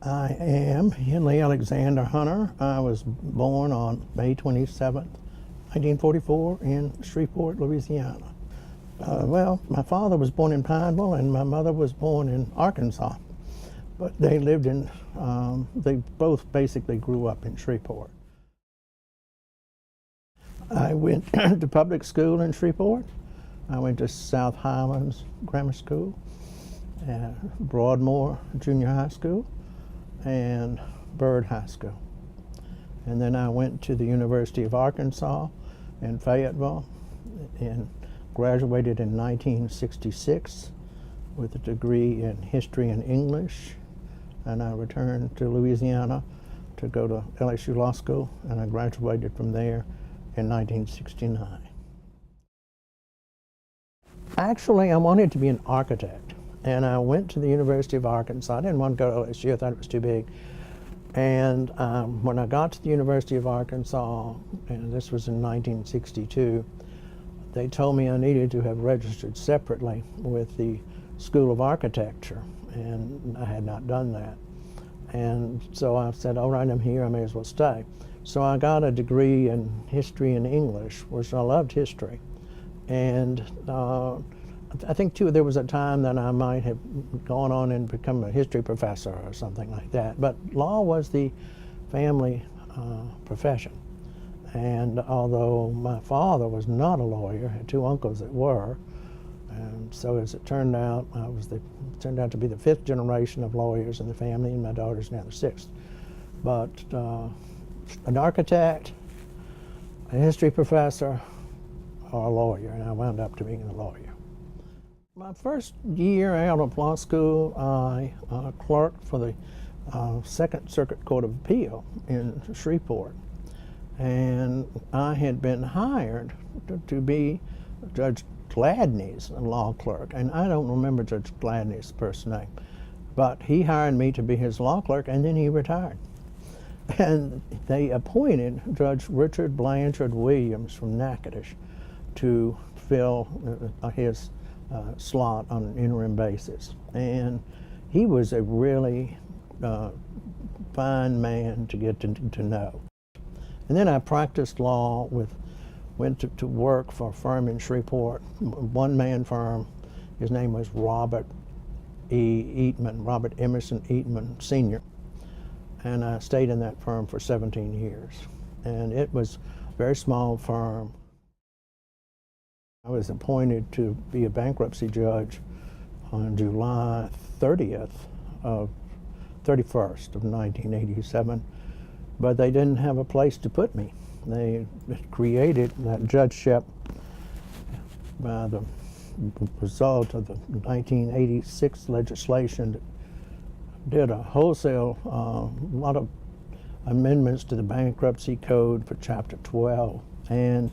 I am Henley Alexander Hunter. I was born on May 27th, 1944 in Shreveport, Louisiana. Well, my father was born in Pineville and my mother was born in Arkansas, but they lived in, they both basically grew up in Shreveport. I went to public school in Shreveport. I went to South Highlands Grammar School, Broadmoor Junior High School, and Byrd High School. And then I went to the University of Arkansas in Fayetteville and graduated in 1966 with a degree in history and English. And I returned to Louisiana to go to LSU Law School, and I graduated from there in 1969. Actually, I wanted to be an architect, and I went to the University of Arkansas. I didn't want to go to LSU, I thought it was too big. And when I got to the University of Arkansas, and this was in 1962, they told me I needed to have registered separately with the School of Architecture, and I had not done that. And so I said, all right, I'm here, I may as well stay. So I got a degree in history and English, which I loved history. And I think too, there was a time that I might have gone on and become a history professor or something like that. But law was the family profession. And although my father was not a lawyer, I had two uncles that were. And so as it turned out, turned out to be the fifth generation of lawyers in the family, and my daughter's now the sixth. But an architect, a history professor, or a lawyer, and I wound up to being a lawyer. My first year out of law school, I clerked for the Second Circuit Court of Appeal in Shreveport. And I had been hired to be Judge Gladney's law clerk. And I don't remember Judge Gladney's first name, but he hired me to be his law clerk, and then he retired. And they appointed Judge Richard Blanchard Williams from Natchitoches to fill his slot on an interim basis. And he was a really fine man to get to know. And then I practiced law went to work for a firm in Shreveport, one-man firm. His name was Robert Emerson Eatman Sr. And I stayed in that firm for 17 years. And it was a very small firm. I was appointed to be a bankruptcy judge on July 31st of 1987, but they didn't have a place to put me. They created that judgeship by the result of the 1986 legislation that did a wholesale lot of amendments to the bankruptcy code for Chapter 12, and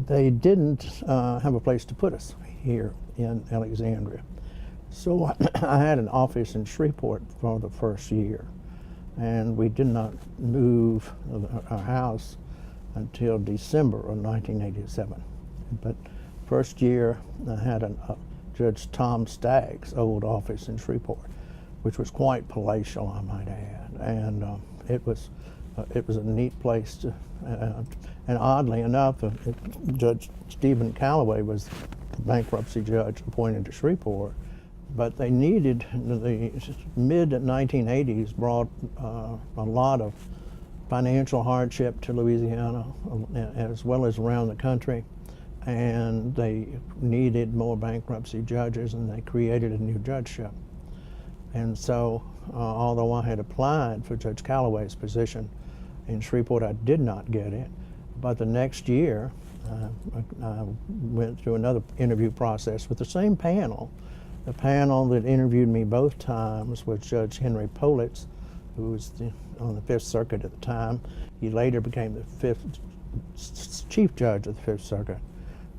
they didn't have a place to put us here in Alexandria. So I had an office in Shreveport for the first year, and we did not move our house until December of 1987. But first year I had Judge Tom Stagg's old office in Shreveport, which was quite palatial, I might add, and it was a neat place to, and oddly enough, Judge Stephen Calloway was the bankruptcy judge appointed to Shreveport, but they needed, the mid-1980s brought a lot of financial hardship to Louisiana as well as around the country, and they needed more bankruptcy judges, and they created a new judgeship. And so, although I had applied for Judge Calloway's position in Shreveport, I did not get it. But the next year, I went through another interview process with the same panel. The panel that interviewed me both times was Judge Henry Politz, who was on the Fifth Circuit at the time. He later became the Chief Judge of the Fifth Circuit.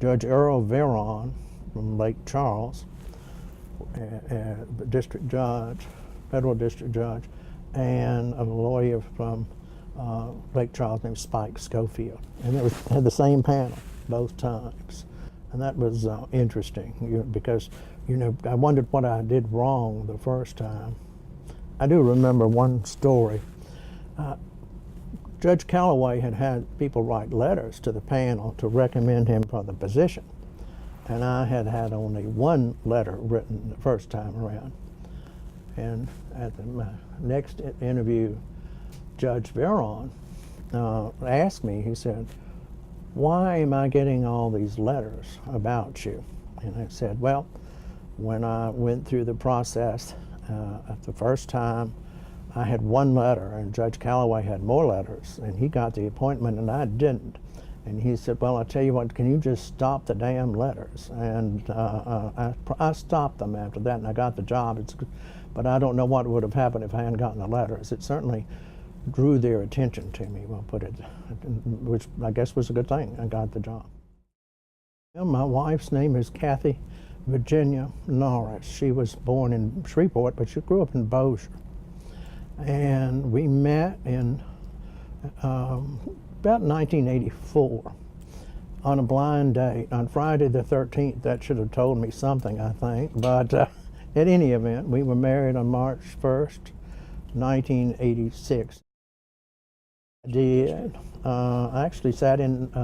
Judge Earl Veron from Lake Charles, district judge, federal district judge, and a lawyer from Lake Charles named Spike Schofield. And they had the same panel both times. And that was interesting, because I wondered what I did wrong the first time. I do remember one story. Judge Callaway had had people write letters to the panel to recommend him for the position. And I had had only one letter written the first time around. And at my next interview, Judge Veron asked me, he said, "Why am I getting all these letters about you?" And I said, well, when I went through the process the first time, I had one letter, and Judge Callaway had more letters, and he got the appointment and I didn't. And he said, well, I'll tell you what, can you just stop the damn letters? And I stopped them after that, and I got the job. But I don't know what would have happened if I hadn't gotten the letters. It certainly drew their attention to me, we'll put it, which I guess was a good thing. I got the job. My wife's name is Kathy Virginia Norris. She was born in Shreveport, but she grew up in Bossier. And we met in about 1984 on a blind date on Friday the 13th. That should have told me something, I think. But at any event, we were married on March 1st, 1986. I did. I actually started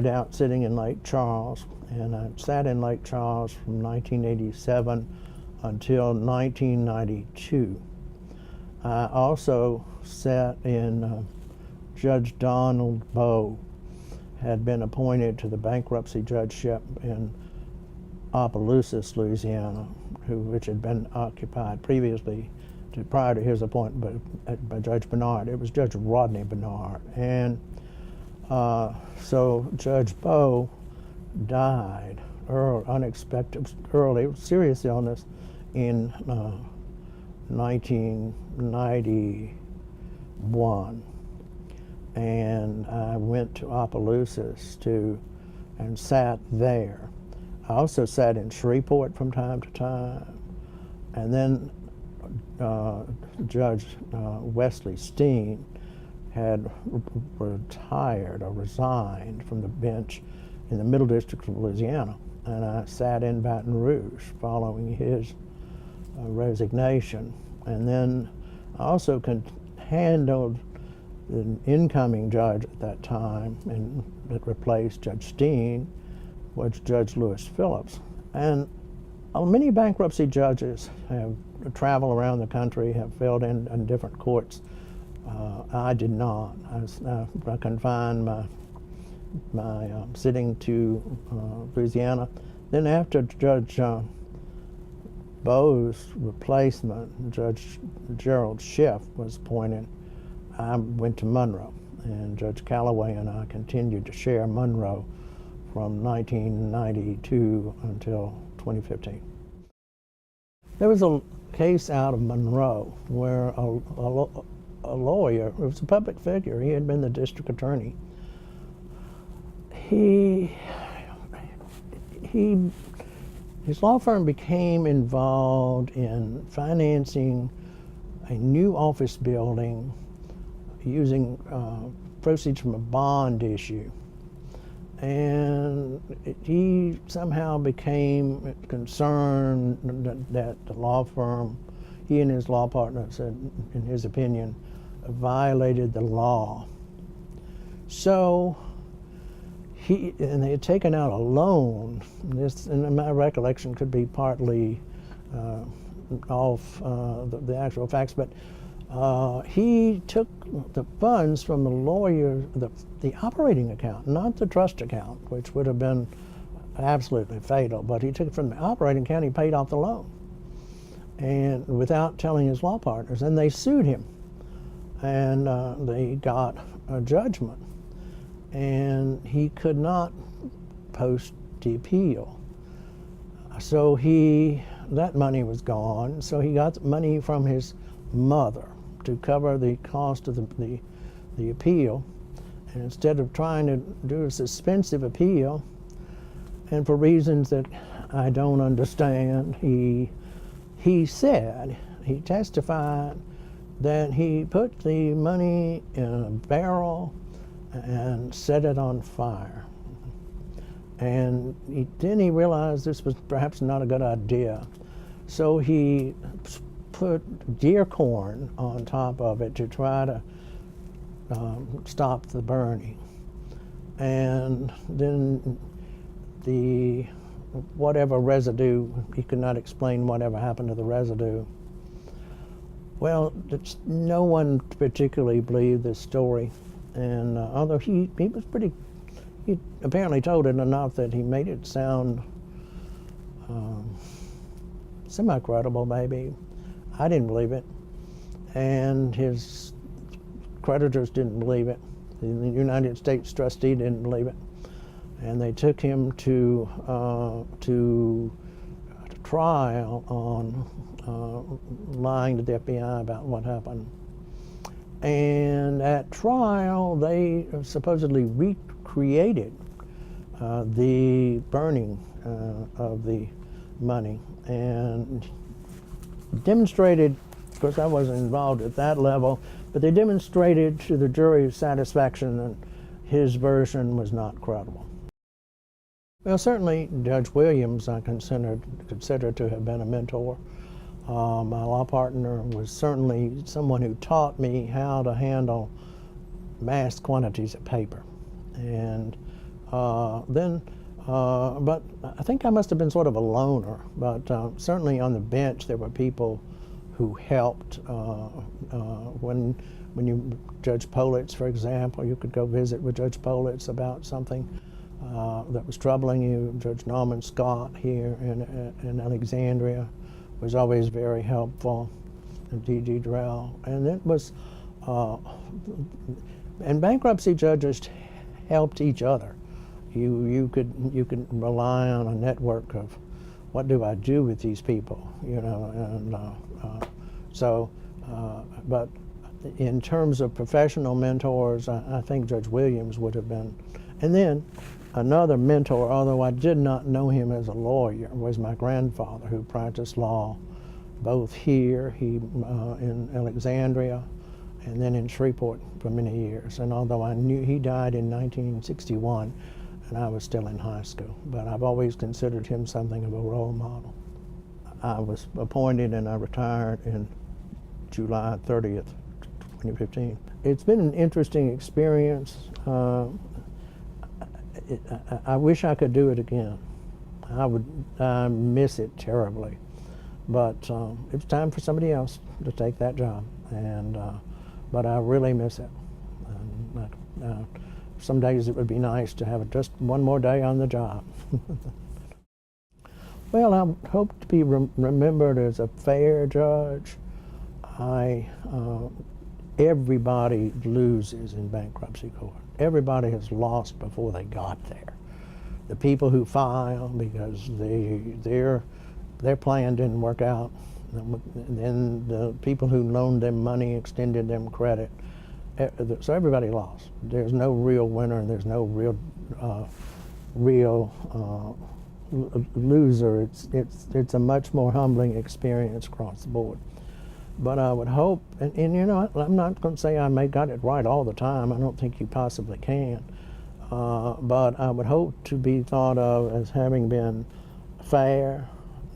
out sitting in Lake Charles, and I sat in Lake Charles from 1987 until 1992. I also sat in Judge Donald Bowe had been appointed to the bankruptcy judgeship in Opelousas, Louisiana, which had been occupied previously prior to his appointment by Judge Bernard. It was Judge Rodney Bernard. And so Judge Bowe died early, serious illness in 1991. And I went to Opelousas and sat there. I also sat in Shreveport from time to time. And then Judge Wesley Steen had retired or resigned from the bench in the Middle District of Louisiana. And I sat in Baton Rouge following his resignation. And then I also handled the incoming judge at that time, and that replaced Judge Steen, was Judge Lewis Phillips. And many bankruptcy judges have traveled around the country, have filled in different courts. I did not. I confined my sitting to Louisiana. Then after Judge Bowe's replacement, Judge Gerald Schiff, was appointed, I went to Monroe, and Judge Callaway and I continued to share Monroe from 1992 until 2015. There was a case out of Monroe where a lawyer, it was a public figure, he had been the district attorney. His law firm became involved in financing a new office building using proceeds from a bond issue. And he somehow became concerned that the law firm, he and his law partner said, in his opinion, violated the law. So and they had taken out a loan. This, in my recollection, could be partly off the actual facts, but he took the funds from the lawyer, the operating account, not the trust account, which would have been absolutely fatal, but he took it from the operating account, he paid off the loan, and without telling his law partners, and they sued him, and they got a judgment, and he could not post the appeal. So that money was gone, so he got money from his mother to cover the cost of the appeal. And instead of trying to do a suspensive appeal, and for reasons that I don't understand, he testified that he put the money in a barrel and set it on fire. And then he realized this was perhaps not a good idea. So he put deer corn on top of it to try to stop the burning. And then the whatever residue, he could not explain whatever happened to the residue. Well, no one particularly believed this story, and although he was pretty, he apparently told it enough that he made it sound semi-credible, maybe. I didn't believe it, and his creditors didn't believe it. The United States trustee didn't believe it, and they took him to trial on lying to the FBI about what happened. And at trial, they supposedly recreated the burning of the money and demonstrated, of course I wasn't involved at that level, but they demonstrated to the jury's satisfaction that his version was not credible. Well, certainly Judge Williams I consider to have been a mentor. My law partner was certainly someone who taught me how to handle vast quantities of paper. And but I think I must have been sort of a loner, but certainly on the bench there were people who helped. When you, Judge Politz, for example, you could go visit with Judge Politz about something that was troubling you. Judge Norman Scott here in Alexandria was always very helpful, and D.G. Drell. And it was, and bankruptcy judges helped each other. You could rely on a network of what do I do with these people, you know, and but in terms of professional mentors, I think Judge Williams would have been. And then another mentor, although I did not know him as a lawyer, was my grandfather, who practiced law both here, in Alexandria, and then in Shreveport for many years. And although I knew he died in 1961, and I was still in high school, but I've always considered him something of a role model. I was appointed and I retired in July 30th, 2015. It's been an interesting experience. I wish I could do it again. I miss it terribly, but it's time for somebody else to take that job, and but I really miss it. And, some days it would be nice to have just one more day on the job. Well, I hope to be remembered as a fair judge. Everybody loses in bankruptcy court. Everybody has lost before they got there. The people who file because their plan didn't work out, and then the people who loaned them money extended them credit. So everybody lost. There's no real winner, and there's no real loser. It's a much more humbling experience across the board. But I would hope, and you know, I'm not going to say I got it right all the time. I don't think you possibly can. But I would hope to be thought of as having been fair,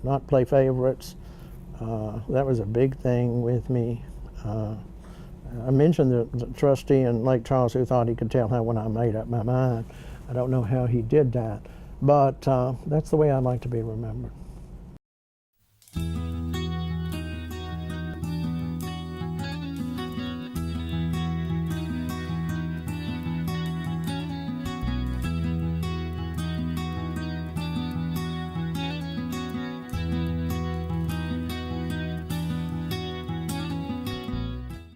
not play favorites. That was a big thing with me. I mentioned the trustee in Lake Charles who thought he could tell when I made up my mind. I don't know how he did that, but that's the way I'd like to be remembered.